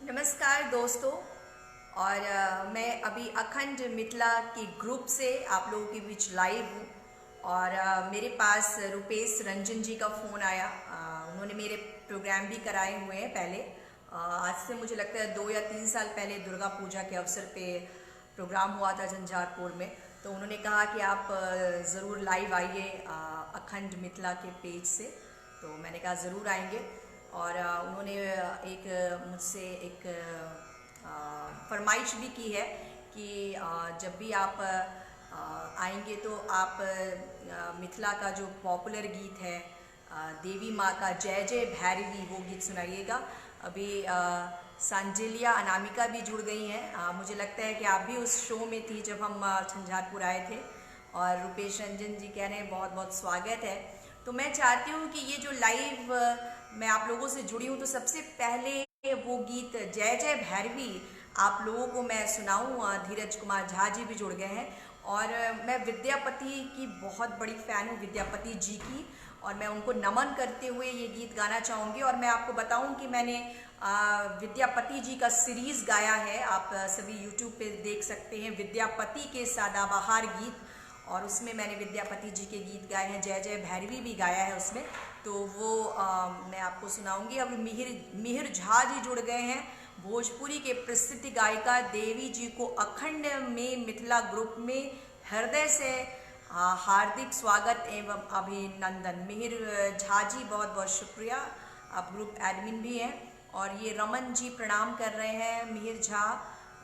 नमस्कार दोस्तों। और मैं अभी अखंड मिथिला के ग्रुप से आप लोगों के बीच लाइव हूँ। और मेरे पास रुपेश रंजन जी का फ़ोन आया। उन्होंने मेरे प्रोग्राम भी कराए हुए हैं पहले। आज से मुझे लगता है 2 या 3 साल पहले दुर्गा पूजा के अवसर पे प्रोग्राम हुआ था झंझारपुर में। तो उन्होंने कहा कि आप ज़रूर लाइव आइए अखंड मिथिला के पेज से। तो मैंने कहा ज़रूर आएंगे। और उन्होंने मुझसे एक फरमाइश भी की है कि जब भी आप आएंगे तो आप मिथिला का जो पॉपुलर गीत है देवी माँ का जय जय भैरवी, वो गीत सुनाइएगा। अभी सांजिलिया अनामिका भी जुड़ गई हैं। मुझे लगता है कि आप भी उस शो में थी जब हम झंझारपुर आए थे। और रुपेश रंजन जी कह रहे हैं बहुत बहुत स्वागत है। तो मैं चाहती हूँ कि ये जो लाइव मैं आप लोगों से जुड़ी हूँ, तो सबसे पहले वो गीत जय जय भैरवी आप लोगों को मैं सुनाऊँ। धीरज कुमार झा जी भी जुड़ गए हैं। और मैं विद्यापति की बहुत बड़ी फ़ैन हूँ, विद्यापति जी की। और मैं उनको नमन करते हुए ये गीत गाना चाहूँगी। और मैं आपको बताऊँ कि मैंने विद्यापति जी का सीरीज़ गाया है, आप सभी यूट्यूब पे देख सकते हैं, विद्यापति के सदाबहार गीत। और उसमें मैंने विद्यापति जी के गीत गाए हैं, जय जय भैरवी भी गाया है उसमें। तो वो मैं आपको सुनाऊंगी। अब मिहिर झा जी जुड़ गए हैं, भोजपुरी के प्रसिद्ध गायिका। देवी जी को अखंड में मिथिला ग्रुप में हृदय से हार्दिक स्वागत एवं अभिनंदन। मिहिर झा जी बहुत बहुत शुक्रिया, आप ग्रुप एडमिन भी हैं। और ये रमन जी प्रणाम कर रहे हैं, मिहिर झा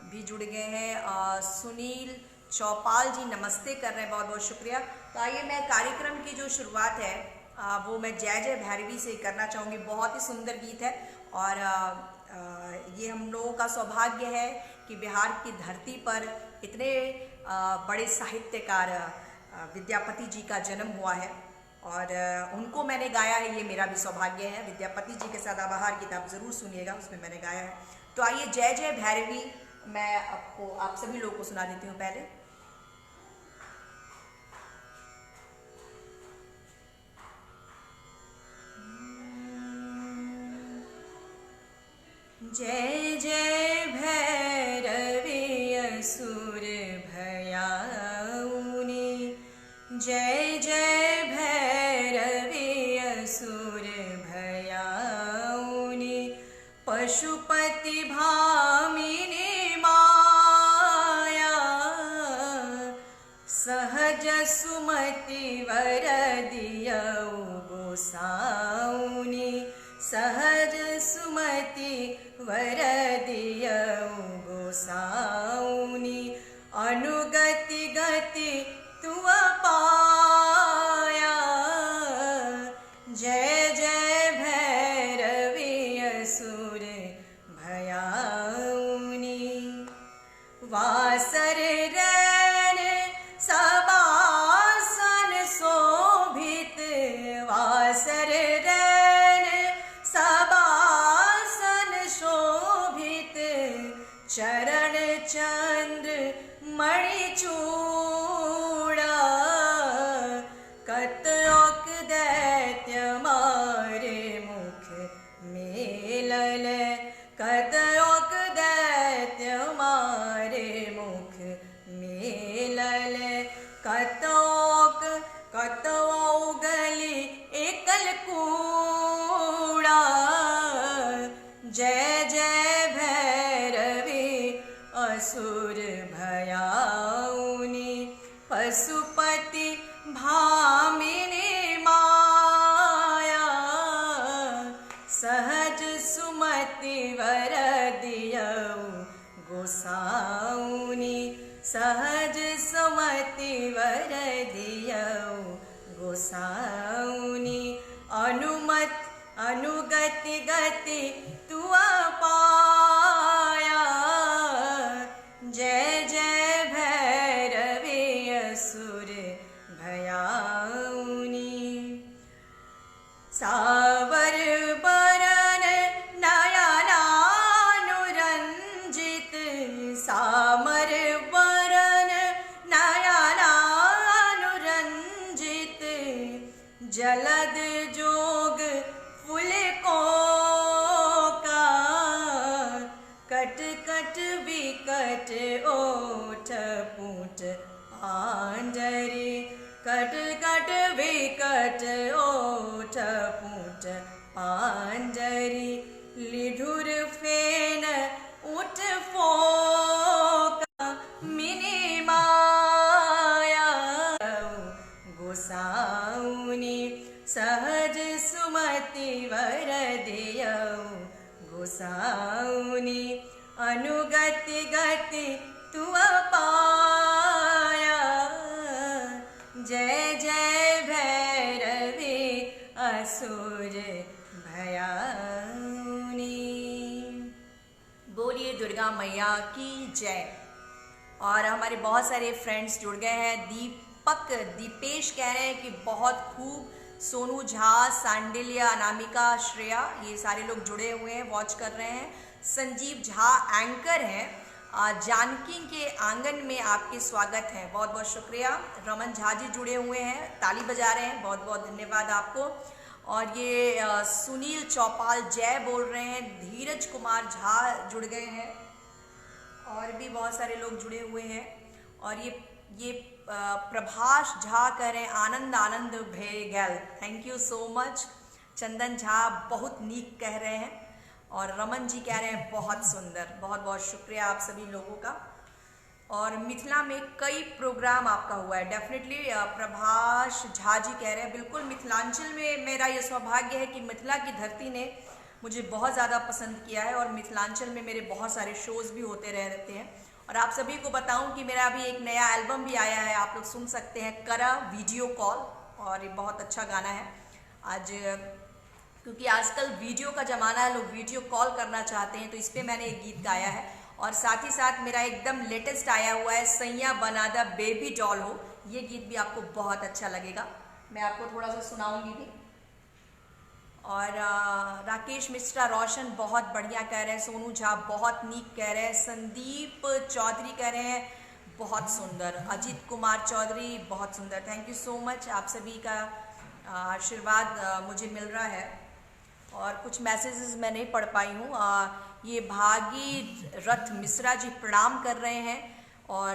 भी जुड़ गए हैं। सुनील चौपाल जी नमस्ते कर रहे हैं, बहुत बहुत शुक्रिया। तो आइए मैं कार्यक्रम की जो शुरुआत है वो मैं जय जय भैरवी से करना चाहूँगी। बहुत ही सुंदर गीत है। और ये हम लोगों का सौभाग्य है कि बिहार की धरती पर इतने बड़े साहित्यकार विद्यापति जी का जन्म हुआ है। और उनको मैंने गाया है, ये मेरा भी सौभाग्य है। विद्यापति जी के सदाबहार गीत आप ज़रूर सुनिएगा, उसमें मैंने गाया है। तो आइए जय जय भैरवी मैं आप सभी लोगों को सुना देती हूँ पहले। जय जय भैरवी असुर भयाउनि, जय जय भैरवी असुर भयाउनि, पशुपति भामिनी माया, सहज सुमति वर दियउ गोसाउनि, सहज सुमति वर दियउ गोसाउनि, अनुगति गति तुअ पाया, जय जय भैरवी असुर भयाउनि। वासर रैन सबासन शोभित, वासर रैन सबासन शोभित, चरण चंद्र मणि चूड़ा, कतौक दैत्य मारे मुख मेलल, कतौक दैत्य मारे मुख मेलल, कतौक कतौ गली एकल कूड़ा, जय जय भैरवी असुर भयाउनि, पशुपति भामिनी माया, सहज सुमति वर दियउ गोसाउनि, सहज सुमति वर दियउ गोसाउनि, अनुगति गति तुअ पाया, जय जय भैरवी असुर भयाउनि। सावर बरन नयनानुरंजित, सामर बरन नयनानुरंजित, जलद जोग फूल को का, गोसाउनी अनुगति गति तू पाया। जय जय भैरवी असुर भयाउनी। बोलिए दुर्गा मैया की जय। और हमारे बहुत सारे फ्रेंड्स जुड़ गए हैं। दीपेश कह रहे हैं कि बहुत खूब। सोनू झा, सांडिल्या, अनामिका, श्रेया, ये सारे लोग जुड़े हुए हैं, वॉच कर रहे हैं। संजीव झा एंकर हैं। जानकी के आंगन में आपके स्वागत है, बहुत बहुत शुक्रिया। रमन झा जी जुड़े हुए हैं, ताली बजा रहे हैं, बहुत बहुत धन्यवाद आपको। और ये सुनील चौपाल जय बोल रहे हैं। धीरज कुमार झा जुड़ गए हैं और भी बहुत सारे लोग जुड़े हुए हैं। और ये प्रभाष झा कह रहे हैं Anand Anand Bhegal, thank you so much. Chandan Jha बहुत नीक कह रहे हैं। और रमन जी कह रहे हैं बहुत सुंदर, बहुत बहुत शुक्रिया आप सभी लोगों का। और मिथिला में कई प्रोग्राम आपका हुआ है, डेफिनेटली। प्रभाष झा जी कह रहे हैं बिल्कुल, मिथिलांचल में मेरा ये सौभाग्य है कि मिथिला की धरती ने मुझे बहुत ज़्यादा पसंद किया है। और मिथिलांचल में मेरे बहुत सारे शोज़ भी होते रहते हैं। और आप सभी को बताऊं कि मेरा अभी एक नया एल्बम भी आया है, आप लोग सुन सकते हैं, करा वीडियो कॉल। और ये बहुत अच्छा गाना है। आज क्योंकि आजकल वीडियो का ज़माना है, लोग वीडियो कॉल करना चाहते हैं, तो इस पर मैंने एक गीत गाया है। और साथ ही साथ मेरा एकदम लेटेस्ट आया हुआ है, सैया बनादा बेबी डॉल हो, ये गीत भी आपको बहुत अच्छा लगेगा, मैं आपको थोड़ा सा सुनाऊंगी भी। और राकेश मिश्रा रोशन बहुत बढ़िया कह रहे हैं। सोनू झा बहुत नीक कह रहे हैं। संदीप चौधरी कह रहे हैं बहुत सुंदर। अजीत कुमार चौधरी बहुत सुंदर, थैंक यू सो मच। आप सभी का आशीर्वाद मुझे मिल रहा है। और कुछ मैसेजेस मैं नहीं पढ़ पाई हूँ। ये भागीरथ मिश्रा जी प्रणाम कर रहे हैं। और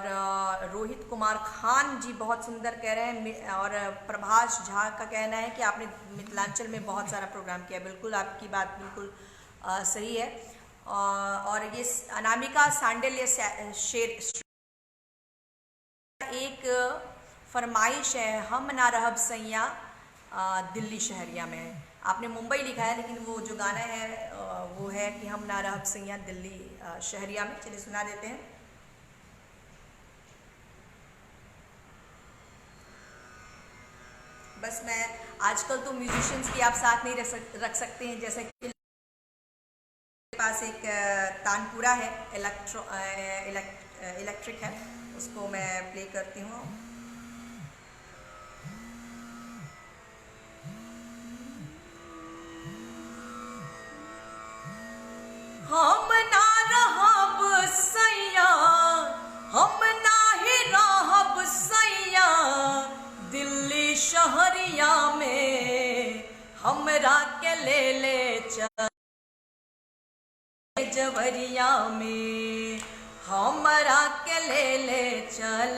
रोहित कुमार खान जी बहुत सुंदर कह रहे हैं। और प्रभाष झा का कहना है कि आपने मिथिलांचल में बहुत सारा प्रोग्राम किया। बिल्कुल, आपकी बात बिल्कुल सही है। और ये अनामिका सांडिल्य शेर एक फरमाइश है, हम ना रहब सैया दिल्ली शहरिया में। आपने मुंबई लिखा है, लेकिन वो जो गाना है वो है कि हम ना रहब सैया दिल्ली शहरिया में। चलिए सुना देते हैं। बस मैं आजकल तो म्यूजिशियंस की आप साथ नहीं रख सकते हैं, जैसे कि मेरे पास एक तानपुरा है, इलेक्ट्रिक है, उसको मैं प्ले करती हूँ। हम ना रहब सैया, हम ना ही रहब सैया दिल्ली शहरिया में, हमरा के ले चल जवरिया में, हमरा के ले चल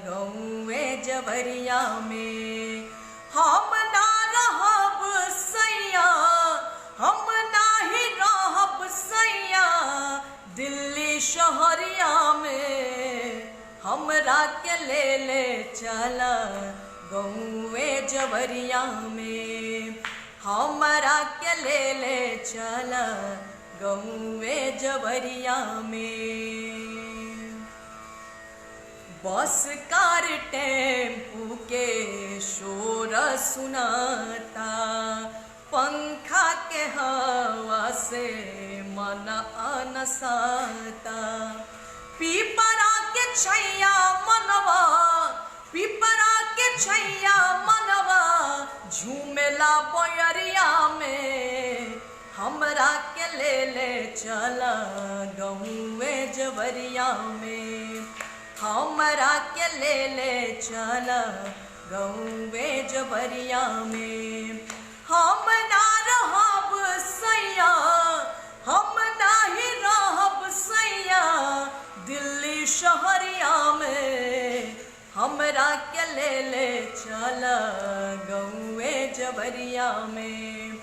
गौए जवरिया में। हम ना रहब सैया, हम ना ही रहब सैया दिल्ली शहरिया में, हमरा के ले चल गौए जवरिया में, हमरा के ले चल गौए जवरिया में। बस कार टेम्पू के शोर सुनाता, पंखा के हवा से मन अनसाता, पीपरा के छैया मनवा, पीपरा के छैया मनवा झूमेला बोयरिया में, हमरा के ले चल गौए जवरिया में, हमरा के ले चल गौए जवरिया में। हम ना रहब सैया, हम ना ही रहब सैया दिल्ली शहरिया में, हमरा के ले चल गौए जवरिया में,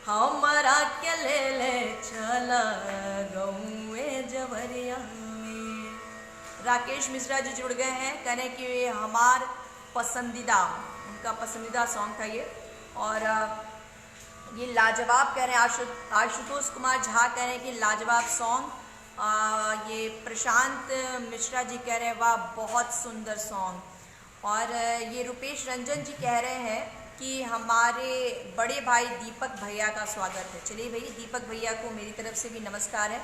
हमरा के ले चल गौए जवरिया में। राकेश मिश्रा जी जुड़ गए हैं, कह रहे हैं कि हमार पसंदीदा, उनका पसंदीदा सॉन्ग था ये। और ये लाजवाब कह रहे हैं, आशुतोष कुमार झा कह रहे हैं कि लाजवाब सॉन्ग। ये प्रशांत मिश्रा जी कह रहे हैं वाह बहुत सुंदर सॉन्ग। और ये रुपेश रंजन जी कह रहे हैं कि हमारे बड़े भाई दीपक भैया का स्वागत है। चलिए भैया, दीपक भैया को मेरी तरफ से भी नमस्कार है।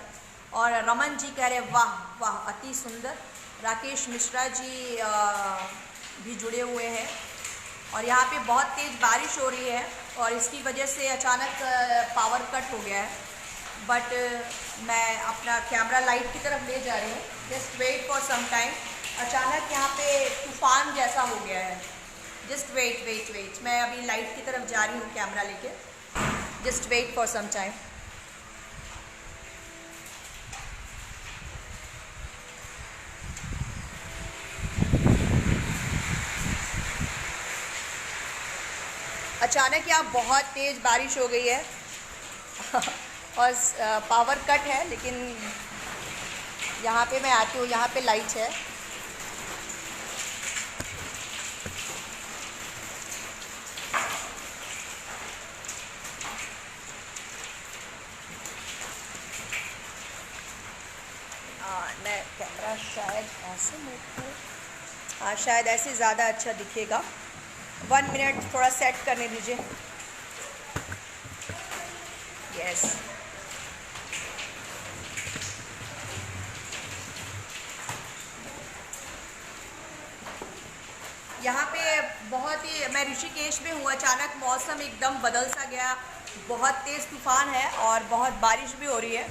और रमन जी कह रहे हैं वाह वाह अति सुंदर। राकेश मिश्रा जी भी जुड़े हुए हैं। और यहाँ पे बहुत तेज़ बारिश हो रही है और इसकी वजह से अचानक पावर कट हो गया है। बट मैं अपना कैमरा लाइट की तरफ ले जा रही हूँ। Just wait for some time. अचानक यहाँ पे तूफान जैसा हो गया है। जस्ट वेट वेट वेट, मैं अभी लाइट की तरफ जा रही हूँ कैमरा लेके। Just wait for some time. अचानक यहाँ बहुत तेज़ बारिश हो गई है और पावर कट है, लेकिन यहाँ पे मैं आती हूँ, यहाँ पे लाइट है। मैं कैमरा शायद ऐसे मूव करूँ, हाँ शायद ऐसे ज़्यादा अच्छा दिखेगा। 1 मिनट थोड़ा सेट करने दीजिए। यस, यहाँ पे बहुत ही, मैं ऋषिकेश में हूँ। अचानक मौसम एकदम बदल सा गया, बहुत तेज़ तूफान है और बहुत बारिश भी हो रही है।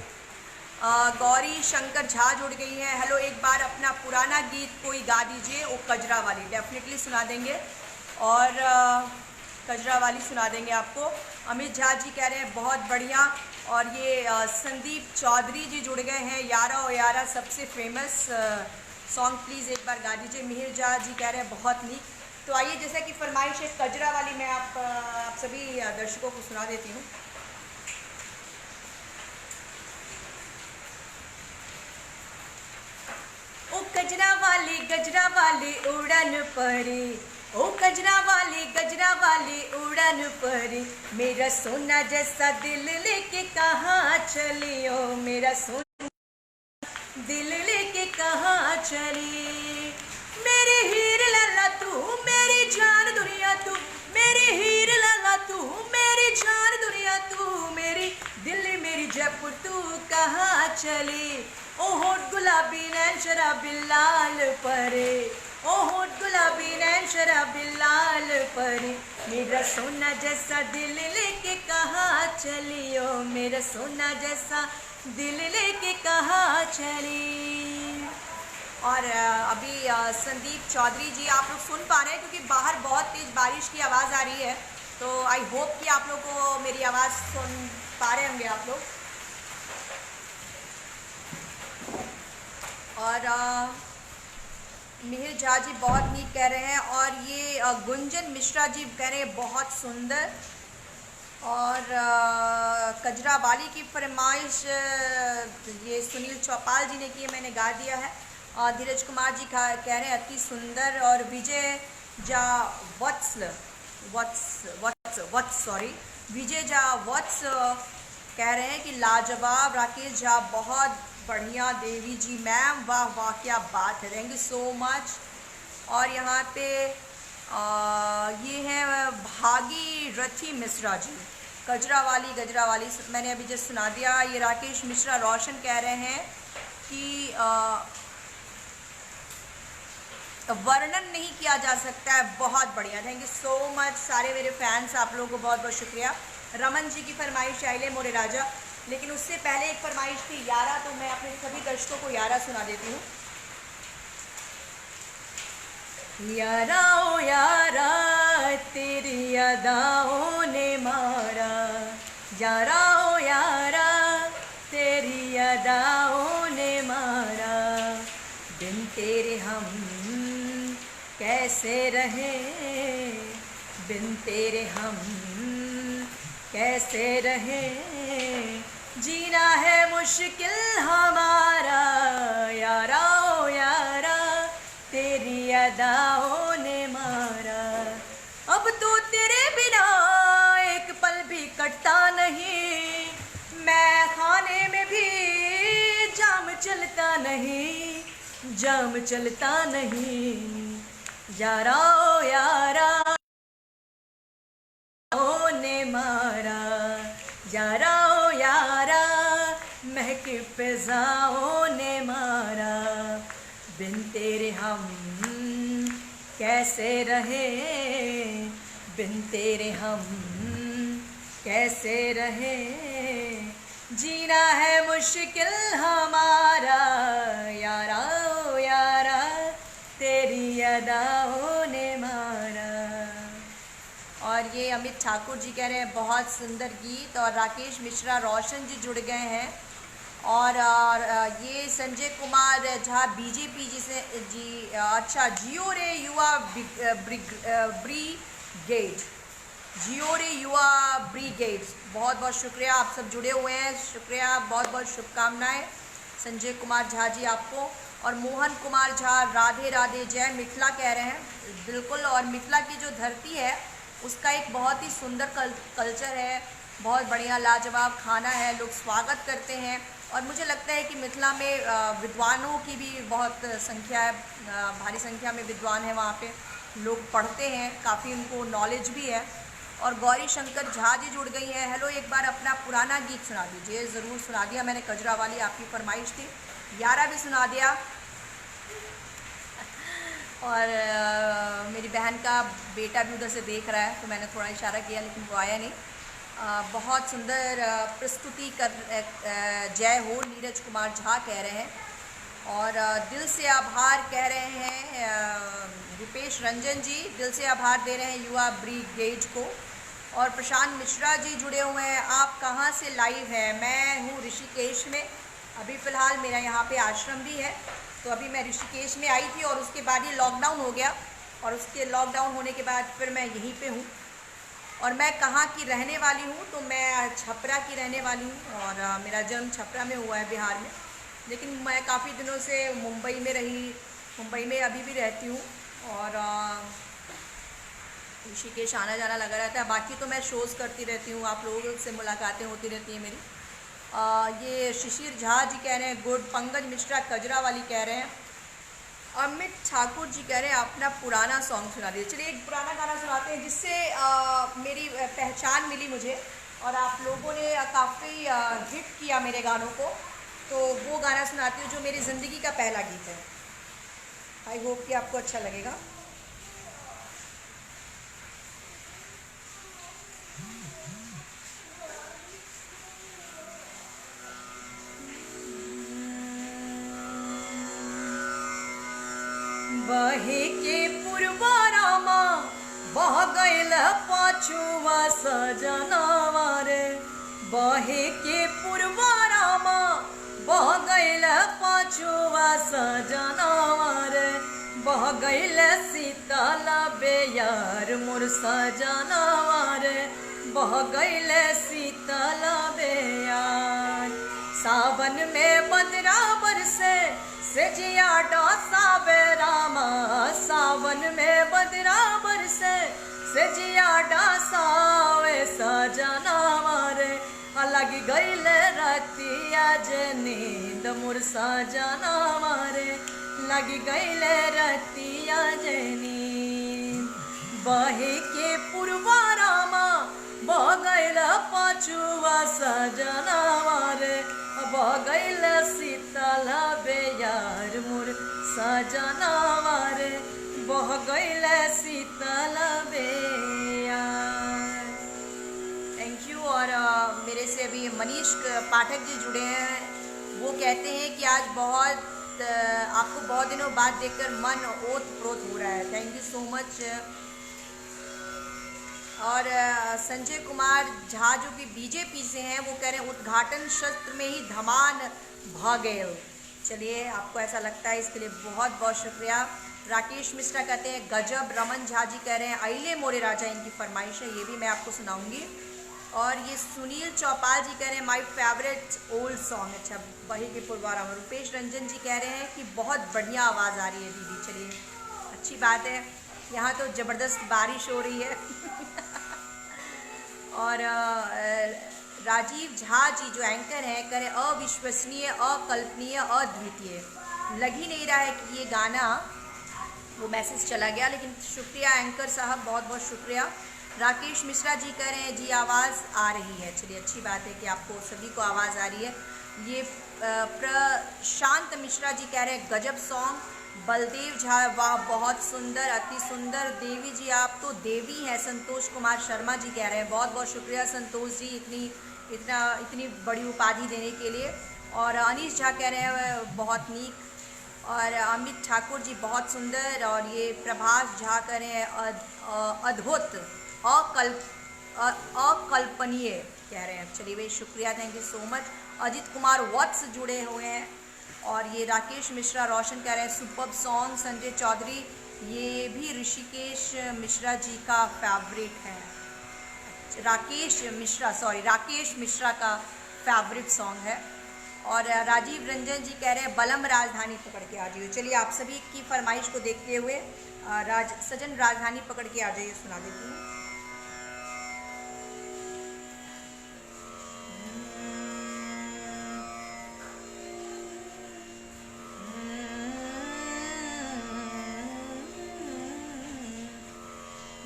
गौरी शंकर झा जुड़ गई है। हेलो, एक बार अपना पुराना गीत कोई गा दीजिए। वो कजरा वाली डेफिनेटली सुना देंगे और कजरा वाली सुना देंगे आपको। अमित झा जी कह रहे हैं बहुत बढ़िया। और ये संदीप चौधरी जी जुड़ गए हैं। यारा ओ यारा सबसे फेमस सॉन्ग प्लीज़ एक बार गा दीजिए। मिहिर झा जी कह रहे हैं बहुत नीक। तो आइए, जैसे कि फरमाइश है कजरा वाली, मैं आप सभी दर्शकों को सुना देती हूँ। ओ कजरा वाली उड़न परी, ओ कजरा वाली उड़न परी, मेरा सोना जैसा दिल लेके कहाँ चली, ओ मेरा सोना दिल लेके कहाँ चली। मेरे हीर लाला तू मेरी जान दुनिया, तू मेरी हीर लाला तू मेरी जान दुनिया, तू मेरी दिल्ली मेरी जयपुर तू कहाँ चली। ओ होठ गुलाबी नैन शराबी लाल परे, ओ होठ गुलाबी नैन शराबी लाल परे, मेरा सोना जैसा दिल लेके कहाँ चली, ओ मेरा सोना जैसा दिल लेके कहाँ चली। और अभी संदीप चौधरी जी आप लोग सुन पा रहे हैं क्योंकि बाहर बहुत तेज़ बारिश की आवाज़ आ रही है। तो आई होप कि आप लोग को मेरी आवाज़ सुन पा रहे होंगे आप लोग। और मिहिर झा जी बहुत नीक कह रहे हैं। और ये गुंजन मिश्रा जी कह रहे हैं बहुत सुंदर। और कजरा वाली की फरमाइश ये सुनील चौपाल जी ने की है, मैंने गा दिया है। धीरज कुमार जी कह रहे हैं अति सुंदर। और विजय जा विजय जा वत्स कह रहे हैं कि लाजवाब। राकेश झा बहुत बढ़िया। देवी जी मैम वाह वाह क्या बात है, थैंक यू सो मच। और यहाँ पे ये है भागीरथी मिश्रा जी, गजरा वाली मैंने अभी जस्ट सुना दिया। ये राकेश मिश्रा रोशन कह रहे हैं कि वर्णन नहीं किया जा सकता है, बहुत बढ़िया, थैंक यू सो मच सारे मेरे फैंस, आप लोगों को बहुत बहुत शुक्रिया। रमन जी की फरमाइश आइले मोरे राजा, लेकिन उससे पहले एक फरमाइश थी यारा, तो मैं अपने सभी दर्शकों को यारा सुना देती हूँ। यारा ओ यारा तेरी अदाओं ने मारा, यारा ओ यारा तेरी अदाओं ने मारा, बिन तेरे हम कैसे रहे, बिन तेरे हम कैसे रहे, जीना है मुश्किल हमारा, यारा ओ यारा तेरी अदाओं ने मारा। अब तो तेरे बिना एक पल भी कटता रहे जाम चलता नहीं, यारा ओ यारा ने मारा, यारा ओ यारा महक फिजाओं ने मारा, बिन तेरे हम कैसे रहे, बिन तेरे हम कैसे रहे, जीना है मुश्किल हमारा, यारा ओ यारा तेरी अदाओं ने मारा। और ये अमित ठाकुर जी कह रहे हैं बहुत सुंदर गीत, और राकेश मिश्रा रोशन जी जुड़ गए हैं, और ये संजय कुमार झा बीजेपी जी से जी, अच्छा जियो रे युवा ब्रिगेड, जियो रे युवा ब्रिगेड, बहुत बहुत शुक्रिया, आप सब जुड़े हुए हैं, शुक्रिया, बहुत बहुत शुभकामनाएं संजय कुमार झा जी आपको। और मोहन कुमार झा राधे राधे जय मिथिला कह रहे हैं, बिल्कुल, और मिथिला की जो धरती है उसका एक बहुत ही सुंदर कल्चर है, बहुत बढ़िया लाजवाब खाना है, लोग स्वागत करते हैं, और मुझे लगता है कि मिथिला में विद्वानों की भी बहुत संख्या है, भारी संख्या में विद्वान है, वहाँ पे लोग पढ़ते हैं, काफ़ी उनको नॉलेज भी है। और गौरी शंकर झा जी जुड़ गई हैं, हेलो, एक बार अपना पुराना गीत सुना दीजिए। ज़रूर सुना दिया मैंने, कजरा वाली आपकी फरमाइश थी, यारा भी सुना दिया। और मेरी बहन का बेटा भी उधर से देख रहा है, तो मैंने थोड़ा इशारा किया लेकिन वो आया नहीं। बहुत सुंदर प्रस्तुति कर, जय हो, नीरज कुमार झा कह रहे हैं, और दिल से आभार कह रहे हैं रुपेश रंजन जी, दिल से आभार दे रहे हैं युवा ब्रिगेड को। और प्रशांत मिश्रा जी जुड़े हुए हैं, आप कहाँ से लाइव हैं? मैं हूँ ऋषिकेश में, अभी फ़िलहाल मेरा यहाँ पे आश्रम भी है, तो अभी मैं ऋषिकेश में आई थी, और उसके बाद ये लॉकडाउन हो गया, और उसके लॉकडाउन होने के बाद फिर मैं यहीं पे हूँ। और मैं कहाँ की रहने वाली हूँ, तो मैं छपरा की रहने वाली हूँ, और मेरा जन्म छपरा में हुआ है बिहार में, लेकिन मैं काफ़ी दिनों से मुंबई में रही, मुंबई में अभी भी रहती हूँ, और ऋषिकेश आना जाना लगा रहता है। बाकी तो मैं शोज़ करती रहती हूँ, आप लोगों से मुलाकातें होती रहती हैं मेरी। ये शिशिर झा जी कह रहे हैं गुड, पंकज मिश्रा कजरा वाली कह रहे हैं, अमित ठाकुर जी कह रहे हैं अपना पुराना सॉन्ग सुना दीजिए। चलिए एक पुराना गाना सुनाते हैं जिससे मेरी पहचान मिली मुझे, और आप लोगों ने काफ़ी हिट किया मेरे गानों को, तो वो गाना सुनाती हूँ जो मेरी ज़िंदगी का पहला गीत है। आई होप कि आपको अच्छा लगेगा। बहे के पुरवारामा बह गईल पाछुआ सजनावा रे, बहे के पुरवारामा बह गईल पाछुआ सजनावा रे, बह गईल शीतल बेयार मोर सजनावा रे, बह गईल शीतल बेयार, सावन में बदरा बरसे सजिया डसावे रामा, सावन में बदरा बरसे सजिया डसावे सजनावा रे, अलग गईल रतिया जे नींद मोर सजनावा रे, लग गईल रतिया जे नींद, बहे के पुरवारामा बह गईल पाछुआ सजनावा रे, बह गईल शीतल बेयार मोर सजनावा रे, बह गईल शीतल बेयार। Thank you. और मेरे से अभी मनीष पाठक जी जुड़े हैं, वो कहते हैं कि आज आपको बहुत दिनों बाद देखकर मन ओत प्रोत हो रहा है। Thank you so much. और संजय कुमार झा जो कि बीजेपी से हैं, वो कह रहे हैं उद्घाटन सत्र में ही धमान भागेल। चलिए, आपको ऐसा लगता है, इसके लिए बहुत बहुत शुक्रिया। राकेश मिश्रा कहते हैं गजब। रमन झा जी कह रहे हैं आइले मोरे राजा, इनकी फरमाइश है, ये भी मैं आपको सुनाऊंगी। और ये सुनील चौपाल जी कह रहे हैं माय फेवरेट ओल्ड सॉन्ग। अच्छा, वही के पुरवारा में। रुपेश रंजन जी कह रहे हैं कि बहुत बढ़िया आवाज़ आ रही है दीदी। चलिए, अच्छी बात है, यहाँ तो ज़बरदस्त बारिश हो रही है। और राजीव झा जी जो एंकर हैं कह रहे अविश्वसनीय, अकल्पनीय, अद्वितीय। लग ही नहीं रहा है कि ये गाना, वो मैसेज चला गया, लेकिन शुक्रिया एंकर साहब, बहुत बहुत शुक्रिया। राकेश मिश्रा जी कह रहे हैं जी आवाज़ आ रही है, चलिए अच्छी बात है कि आपको सभी को आवाज़ आ रही है। ये प्रशांत मिश्रा जी कह रहे हैं गजब सॉन्ग। बलदेव झा वाह बहुत सुंदर, अति सुंदर। देवी जी आप तो देवी हैं। संतोष कुमार शर्मा जी कह रहे हैं बहुत बहुत शुक्रिया संतोष जी इतनी बड़ी उपाधि देने के लिए। और अनीश झा कह रहे हैं बहुत नीक। और अमित ठाकुर जी बहुत सुंदर। और ये प्रभास झा कह रहे हैं अद्भुत, अकल्पनीय कह रहे हैं। चलिए भाई शुक्रिया, thank you so much. Ajit Kumar Vats जुड़े हुए हैं। और ये राकेश मिश्रा रोशन कह रहे हैं सुपर्ब सॉन्ग। संजय चौधरी ये भी ऋषिकेश मिश्रा जी का फेवरेट है। राकेश मिश्रा का फेवरेट सॉन्ग है। और राजीव रंजन जी कह रहे हैं बलम राजधानी पकड़ के आ जाइए। चलिए आप सभी की फरमाइश को देखते हुए सजन राजधानी पकड़ के आ जाइए सुना देती हूँ।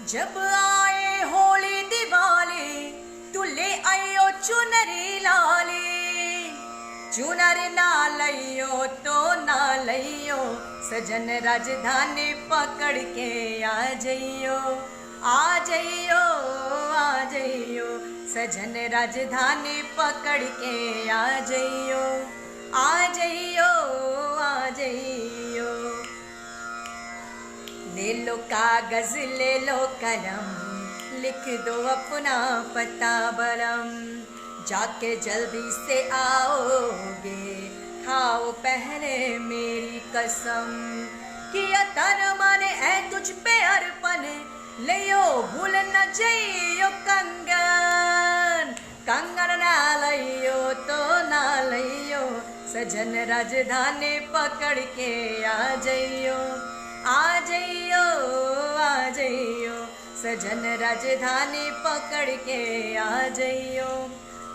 जब आए होली दिवाली तू ले आयो चुनरी लाली, चुनर ना लइयो तो ना लइयो, सजन राजधानी पकड़ के आ जइयो, आ जइयो, आ जइयो, सजन राजधानी पकड़ के आ जइयो, आ जइयो, आ जइयो। ले लो कागज ले लो कलम, लिख दो अपना पता बलम, जाके जल्दी से आओगे, खाओ पहले मेरी कसम, किया तन मन है तुझ पे अर्पण, लियो भूल न जइयो कंगन, कंगन ना लियो तो ना लियो, सजन राजधानी पकड़ के आ जइयो, आ जइयो, आ जइयो, सजन राजधानी पकड़ के आ जइयो,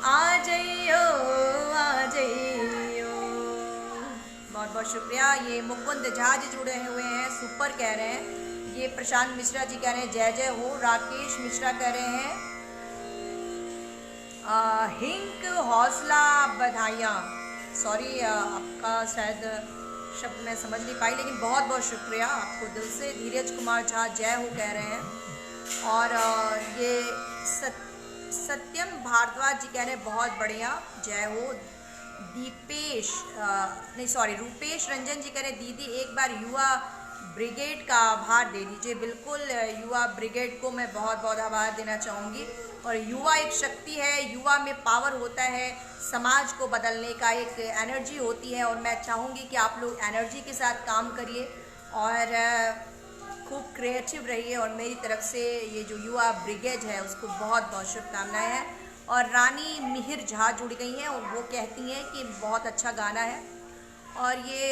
आ जइयो, आ जइयो। बहुत बहुत शुक्रिया। ये मुकुंद झा जी जुड़े हुए हैं, सुपर कह रहे हैं। ये प्रशांत मिश्रा जी कह रहे हैं जय जय हो। राकेश मिश्रा कह रहे हैं हिंक हौसला बधाइयाँ। सॉरी आपका शायद शब्द मैं समझ नहीं पाई, लेकिन बहुत बहुत शुक्रिया आपको दिल से। धीरज कुमार झा जय हो कह रहे हैं। और ये सत्यम भारद्वाज जी कह रहे हैं बहुत बढ़िया जय हो। रूपेश रंजन जी कह रहे हैं दीदी एक बार युवा ब्रिगेड का आभार दे दीजिए। बिल्कुल युवा ब्रिगेड को मैं बहुत बहुत आभार देना चाहूँगी। और युवा एक शक्ति है, युवा में पावर होता है, समाज को बदलने का एक एनर्जी होती है। और मैं चाहूँगी कि आप लोग एनर्जी के साथ काम करिए और खूब क्रिएटिव रहिए। और मेरी तरफ से ये जो युवा ब्रिगेड है उसको बहुत बहुत शुभकामनाएं हैं। और रानी मिहिर झा जुड़ गई हैं और वो कहती हैं कि बहुत अच्छा गाना है। और ये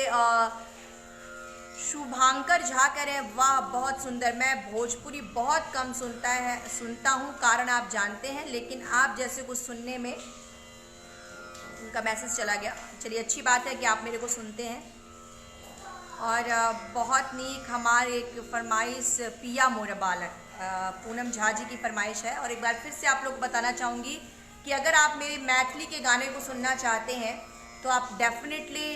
शुभांकर झा कह रहे हैं वाह बहुत सुंदर। मैं भोजपुरी बहुत कम सुनता हूँ, कारण आप जानते हैं, लेकिन आप जैसे कुछ सुनने में उनका मैसेज चला गया। चलिए अच्छी बात है कि आप मेरे को सुनते हैं। और बहुत नीक हमारे एक फरमाइश पिया मोर बालक पूनम झा जी की फरमाइश है। और एक बार फिर से आप लोग बताना चाहूँगी कि अगर आप मेरे मैथिली के गाने को सुनना चाहते हैं तो आप डेफिनेटली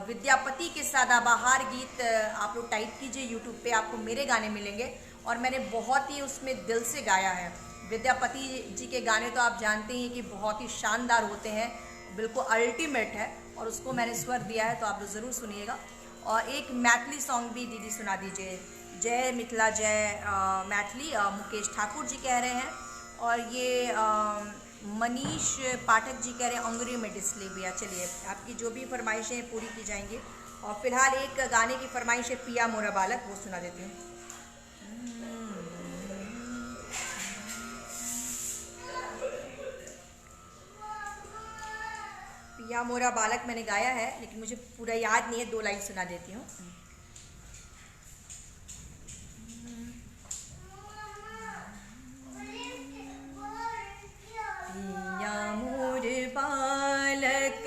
विद्यापति के सदाबहार गीत आप लोग टाइप कीजिए यूट्यूब पे, आपको मेरे गाने मिलेंगे। और मैंने बहुत ही उसमें दिल से गाया है। विद्यापति जी के गाने तो आप जानते हैं कि बहुत ही शानदार होते हैं, बिल्कुल अल्टीमेट है। और उसको मैंने स्वर दिया है, तो आप लोग ज़रूर सुनिएगा। और एक मैथिली सॉन्ग भी दीदी सुना दीजिए। जय मिथिला जय मैथिली मुकेश ठाकुर जी कह रहे हैं। और ये मनीष पाठक जी कह रहे हैं अंग्रेजी में डिस्लेबिया। चलिए आपकी जो भी फरमाइशें पूरी की जाएंगी। और फिलहाल एक गाने की फरमाइश है पिया मोरा बालक, वो सुना देती हूँ। पिया मोरा बालक मैंने गाया है, लेकिन मुझे पूरा याद नहीं है, 2 लाइन सुना देती हूँ। पिया बालक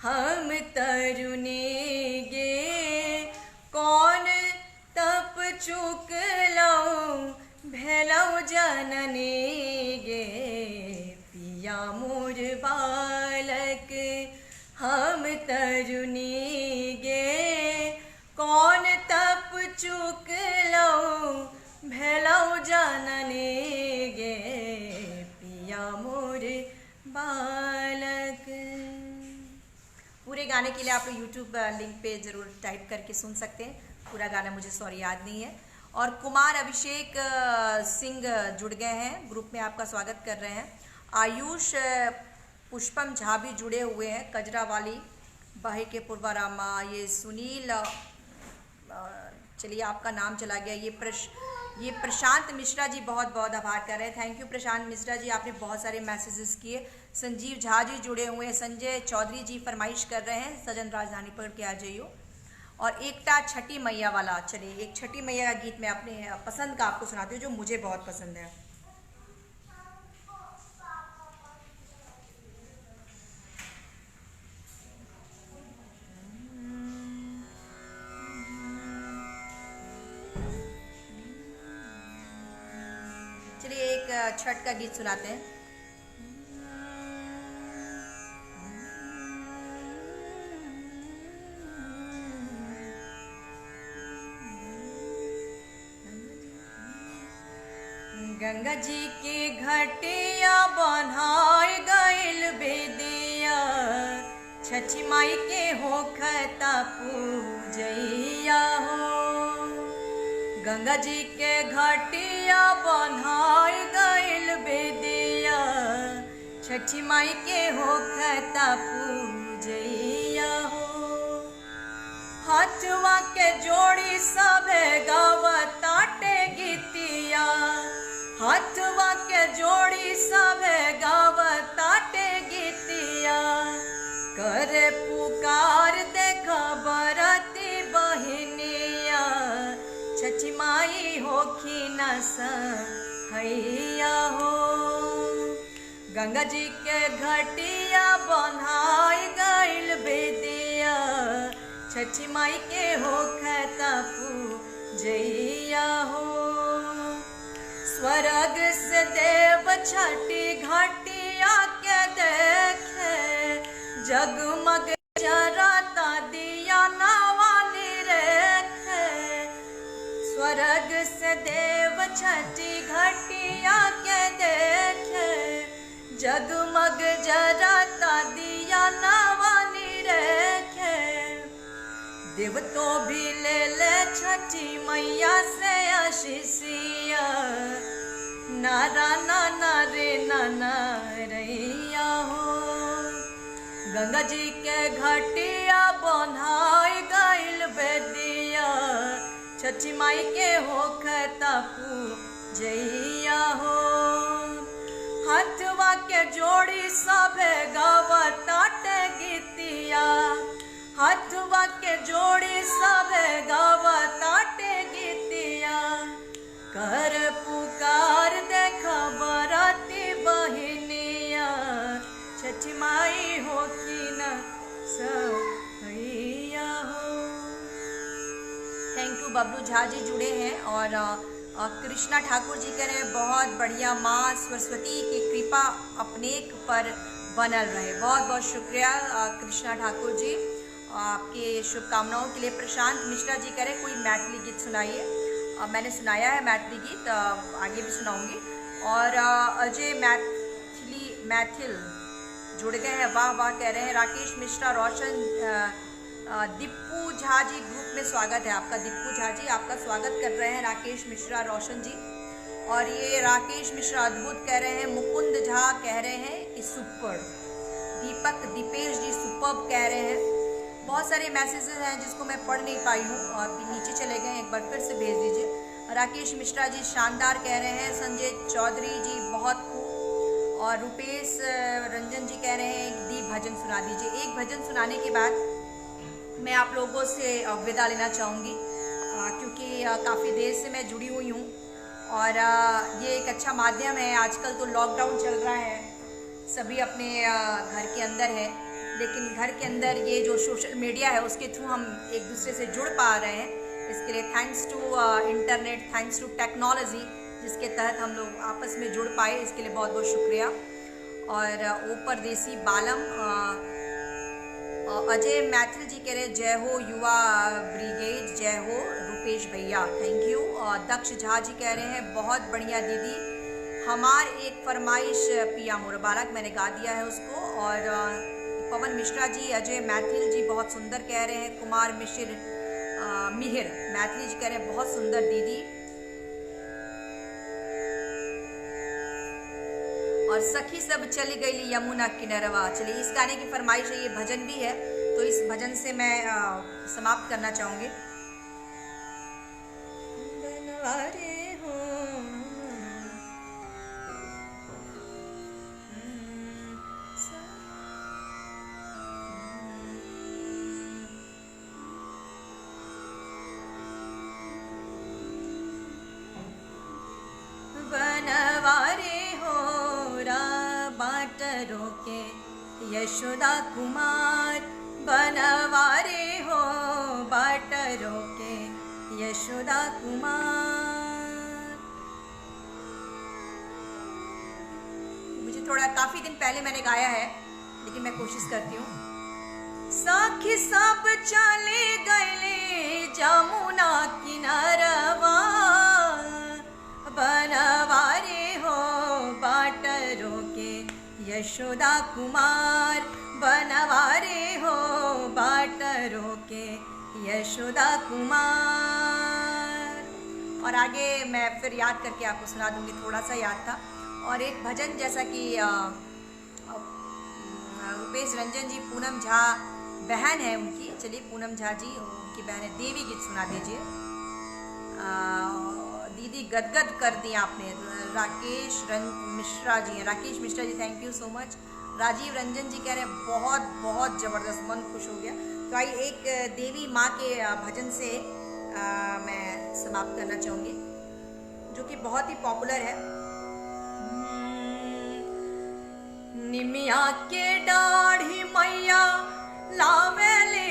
हम तरुणी गे, कौन तप चूक लऊ भेलऊ जननी गे। पिया मोर बालक हम तरुणी गे, कौन तप चूक लऊ भेलऊ जननी गे। पिया मोर बालक। पूरे गाने के लिए आप यूट्यूब लिंक पे ज़रूर टाइप करके सुन सकते हैं। पूरा गाना मुझे सॉरी याद नहीं है। और कुमार अभिषेक सिंह जुड़ गए हैं ग्रुप में, आपका स्वागत कर रहे हैं। आयुष पुष्पम झा भी जुड़े हुए हैं, कजरा वाली बाहे के पूर्वारामा। ये सुनील, चलिए आपका नाम चला गया। ये प्रशांत मिश्रा जी बहुत बहुत आभार कर रहे हैं। थैंक यू प्रशांत मिश्रा जी, आपने बहुत सारे मैसेजेस किए। संजीव झा जी जुड़े हुए हैं। संजय चौधरी जी फरमाइश कर रहे हैं सजन राजधानी पकड़ के आ जाइयो। और एकटा छठी मैया वाला, चलिए एक छठी मैया का गीत मैं अपने पसंद का आपको सुनाती हूँ जो मुझे बहुत पसंद है। चलिए एक छठ का गीत सुनाते हैं। गंगा जी के घटिया बनाए गइल बेदिया, छठी माई के होखता पूजैया हो। गंगा जी के घटिया बनाए गइल बेदिया, छठी माई के होखता पूजैया हो। हाथवा के जोड़ी सभे गावताटे गीतिया, हाथवा के जोड़ी सभे गावताटे गीतिया। करे पुकार देखा बरती बहिनिया, छठी माई होखी न सहैया हो। गंगा जी के घटिया बनाई गइल बेदिया, छठी माई के होखता पूजैया हो। स्वर्ग से देव छठी घटिया के देखे, जगमग जरता दिया नवानी रेखे। स्वर्ग से देव छठी घटिया के देखे, जगमग जरता दिया नवानी रेखे। देव तो भी ले ले छठी मैया से आशीषिया, नारा नाना रे नाना रैया हो। गंगा जी के घटिया बनाई गइल बेदिया, छठी माई के होखता पूजैया हो। हाथवा के जोड़ी सभे गावताटे गीतिया, हाथवा के जोड़ी सभे गावताटे गीतिया। कर पुकार देखा बरती बहिनिया, छठी माई होखी न सहैया हो। Thank you. बबलू झा जी जुड़े हैं। और कृष्णा ठाकुर जी कह रहे हैं बहुत बढ़िया, माँ सरस्वती की कृपा अपने पर बनल रहे। बहुत बहुत शुक्रिया कृष्णा ठाकुर जी, आपके शुभकामनाओं के लिए। प्रशांत मिश्रा जी कह रहे कोई मैथिली गीत सुनाइए। मैंने सुनाया है मैथिली गीत, आगे भी सुनाऊंगी। और अजय मैथिल जुड़ गए हैं, वाह वाह कह रहे हैं। राकेश मिश्रा, रोशन, दीपू झा जी ग्रुप में स्वागत है आपका। दीपू झा जी आपका स्वागत कर रहे हैं, राकेश मिश्रा, रोशन जी। और ये राकेश मिश्रा अद्भुत कह रहे हैं। मुकुंद झा कह रहे हैं कि सुपर। दीपक दीपेश जी सुपर्ब कह रहे हैं। बहुत सारे मैसेजेस हैं जिसको मैं पढ़ नहीं पाई हूँ, और नीचे चले गए, एक बार फिर से भेज दीजिए। राकेश मिश्रा जी शानदार कह रहे हैं। संजय चौधरी जी बहुत खूब। और रुपेश रंजन जी कह रहे हैं दी भजन सुना दीजिए। एक भजन सुनाने के बाद मैं आप लोगों से विदा लेना चाहूँगी, क्योंकि काफ़ी देर से मैं जुड़ी हुई हूँ। और ये एक अच्छा माध्यम है। आजकल तो लॉकडाउन चल रहा है, सभी अपने घर के अंदर है, लेकिन घर के अंदर ये जो सोशल मीडिया है उसके थ्रू हम एक दूसरे से जुड़ पा रहे हैं। इसके लिए thanks to internet, thanks to technology, जिसके तहत हम लोग आपस में जुड़ पाए, इसके लिए बहुत बहुत शुक्रिया। और ऊपर देसी बालम अजय मैथिल जी कह रहे हैं जय हो युवा ब्रिगेड, जय हो रुपेश भैया, थैंक यू। और दक्ष झा जी कह रहे हैं बहुत बढ़िया दीदी, हमार एक फरमाइश पिया मुबारक, मैंने गा दिया है उसको। और पवन मिश्रा जी, अजय मैथिल जी बहुत सुंदर कह रहे हैं। कुमार मिहिर मैथिली जी कह रहे हैं बहुत सुंदर दीदी। और सखी सब चली गई यमुना किनारवा, चलिए इस गाने की फरमाइश है, ये भजन भी है, तो इस भजन से मैं समाप्त करना चाहूंगी। के यशोदा कुमार बनवारे हो बाटरों के यशोदा कुमार। मुझे थोड़ा काफी दिन पहले मैंने गाया है, लेकिन मैं कोशिश करती हूँ। साखी सब चले गए जमुना किनारवा, बनवारे हो बाटरों के यशोदा कुमार, बनवारे हो बाटरों के यशोदा कुमार। और आगे मैं फिर याद करके आपको सुना दूंगी, थोड़ा सा याद था। और एक भजन जैसा कि रुपेश रंजन जी, पूनम झा बहन है उनकी, चलिए पूनम झा जी उनकी बहन है, देवी गीत सुना दीजिए। दीदी गदगद कर दी आपने। राकेश मिश्रा जी हैं, Rakesh Mishra ji thank you so much. Rajiv Ranjan ji कह रहे हैं बहुत बहुत ज़बरदस्त, मन खुश हो गया। तो आइए एक देवी माँ के भजन से मैं समाप्त करना चाहूँगी, जो कि बहुत ही पॉपुलर है। निमिया के डाढ़ी मैया लावेले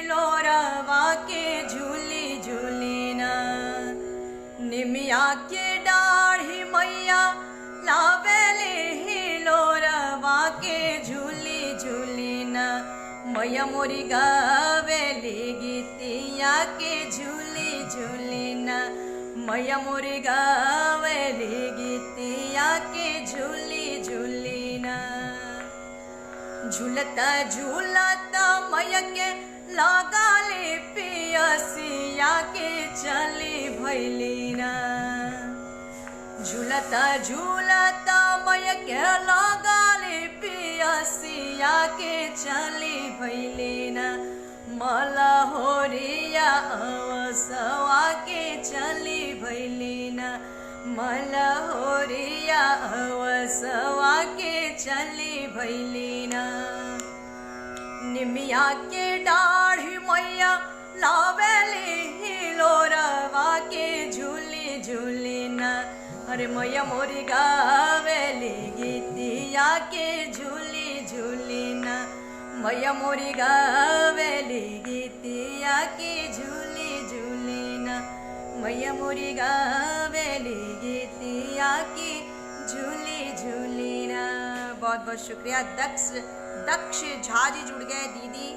लोरवा के झूली झूली ना, निमिया के डाढ़ी मैया लावेले लोरवा के झूली झूली ना, मैया मोरी गावेली गीतिया के झूली झूली ना, मैया मोरी गावेली गीतिया के झूली झूली ना। झूलता झूलता मैया के लगा ले पियसिया के चली भैली ना, झूलता झूलता मैया के लगा ले पियसिया के चली भैली ना, मला होरिया अवसवा के चली भैली ना, मला होरिया अवसवा के चली भैली ना। निमिया के डाढ़ी मैया लावेली लोरवा के झूली झूली ना, अरे मैया मोरी गावेली गीतिया के झूली झूली ना, मैया मोरी गावेली गीतिया के झूली झूली ना, मैया मोरी गावेली गीतिया की झूली झूली ना। बहुत बहुत शुक्रिया। दक्ष झा जी जुड़ गए। दीदी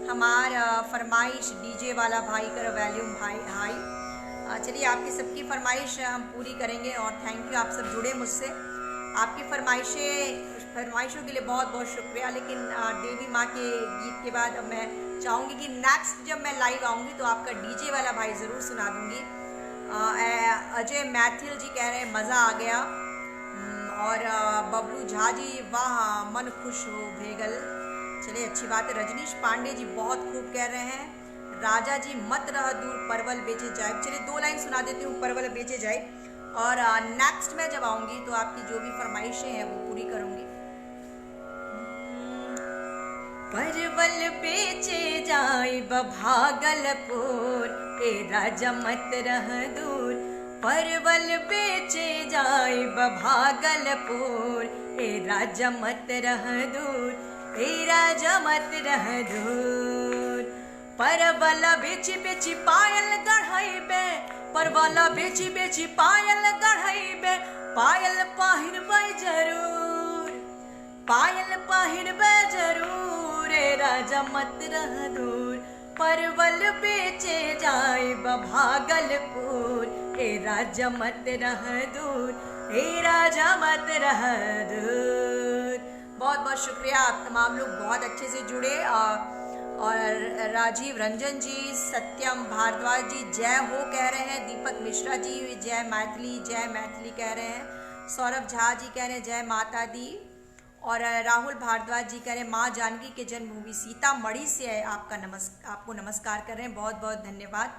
हमारा फरमाइश डीजे वाला भाई कर वॉल्यूम हाई। चलिए आपकी सबकी फरमाइश हम पूरी करेंगे और थैंक यू, आप सब जुड़े मुझसे। आपकी फरमाइशों के लिए बहुत बहुत शुक्रिया। लेकिन देवी माँ के गीत के बाद अब मैं चाहूँगी कि नेक्स्ट जब मैं लाइव आऊँगी तो आपका डीजे वाला भाई ज़रूर सुना दूँगी। अजय मैथिल जी कह रहे हैं मज़ा आ गया। और बबलू झा जी वाह मन खुश हो भेगल, चलिए अच्छी बात है। रजनीश पांडे जी बहुत खूब कह रहे हैं। राजा जी मत रह दूर परवल बेचे जाए, चलिए 2 लाइन सुना देती हूँ परवल बेचे जाए। और नेक्स्ट में जब आऊँगी तो आपकी जो भी फरमाइशें हैं वो पूरी करूँगी। परवल बेचे जाए भागलपुर, ए राजा मत रह दूर, परवल बेचे जाए भागलपुर, ए राजा मत रह दूर, हे राजा मत रह दूर। परवल बेची बेची पायल गढ़ाइबे, परवल बेची बेची पायल गढ़ाइबे, पायल पहिरबै जरूर, पायल पहिरबै जरूर। हे राजा मत रह दूर, परवल बेचे जाइब भागलपुर। हे राजा मत रह दूर, हे राजा मत रह दूर। बहुत बहुत शुक्रिया, आप तमाम लोग बहुत अच्छे से जुड़े। और राजीव रंजन जी, सत्यम भारद्वाज जी जय हो कह रहे हैं, दीपक मिश्रा जी जय मैथिली कह रहे हैं, सौरभ झा जी कह रहे हैं जय माता दी, और राहुल भारद्वाज जी कह रहे हैं माँ जानकी के जन्मभूमि सीतामढ़ी से आपको नमस्कार कर रहे हैं, बहुत बहुत धन्यवाद।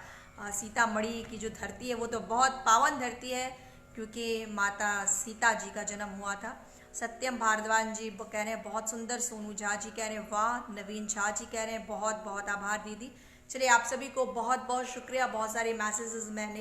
सीतामढ़ी की जो धरती है वो तो बहुत पावन धरती है, क्योंकि माता सीता जी का जन्म हुआ था। सत्यम भारद्वाज जी कह रहे हैं बहुत सुंदर, सोनू झा जी कह रहे हैं वाह, नवीन झा जी कह रहे हैं बहुत बहुत आभार दीदी। चलिए आप सभी को बहुत बहुत शुक्रिया, बहुत सारे मैसेजेस मैंने